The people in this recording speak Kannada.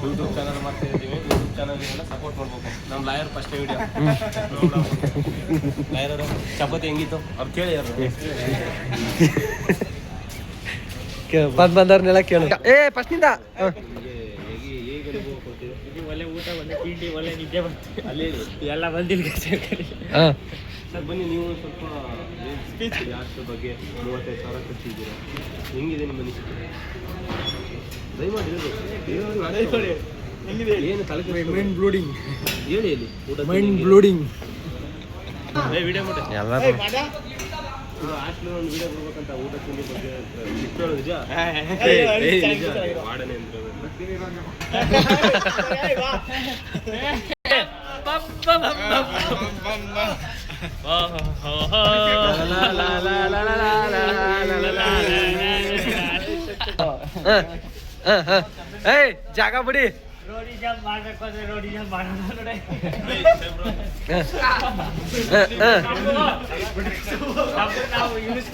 ಯೂಟ್ಯೂಬ್ ಚಾನಲ್ ಮಾಡ್ತಾ ಇದ್ದೀವಿ. ಯೂಟ್ಯೂಬ್ ಚಾನಲ್ಗೆಲ್ಲ ಸಪೋರ್ಟ್ ಮಾಡ್ಬೇಕು. ನಮ್ಮ lawyer first video lawyer chapati ಹೆಂಗಿತ್ತು ಅವ್ರು ಕೇಳಿ ಯಾರು ಬಂದವ್ರನ್ನೆಲ್ಲ ಕೇಳು. ಫಸ್ಟ್ನಿಂದ ಒಳ್ಳೆ ಊಟ, ಒಳ್ಳೆ ತಿಂಡಿ, ಒಳ್ಳೆ ನಿದ್ದೆ ಬರ್ತೀವಿ. ಅಲ್ಲಿ ಎಲ್ಲ ಬಂದಿಲ್ಲ ಸರ್ ಬನ್ನಿ. ನೀವು ಸ್ವಲ್ಪ ಸ್ಪೀಚ್ ಯಾರ ಬಗ್ಗೆ 35,000 ಖರ್ಚಿದ್ದೀರಾ, ಹೆಂಗಿದೆ ನಿಮ್ಮ ಅನಿಸಿಕೆ? ದಯಮಾಡಿ ಏನು ತಲೆ ಮೈಂಡ್ ಬ್ಲೋಡಿಂಗ್ ಹೇಳಿ ಹೇಳಿ. ಊಟ ಮೈಂಡ್ ಬ್ಲೋಡಿಂಗ್ ವಿಡಿಯೋ ಮಾಡಿ ಹಾಸ್ಟೆಲ್ ಒಂದು ವಿಡಿಯೋ ಬರ್ಬೇಕಂತ ಊಟ ತಿಂಡಿ ಬಗ್ಗೆ ನಿಜ ಮಾಡನೆ ಅಂದ್ರೆ ಜಾಗ ಬಿಡಿ. ರೋಡಿ ಜಾಮ್ ಮಾಡ್ಬೇಕು ಅಂದ್ರೆ ರೋಡಿ ಜಾಮ್ ಮಾಡೋಣ. ನಾವು ಯೂಸ್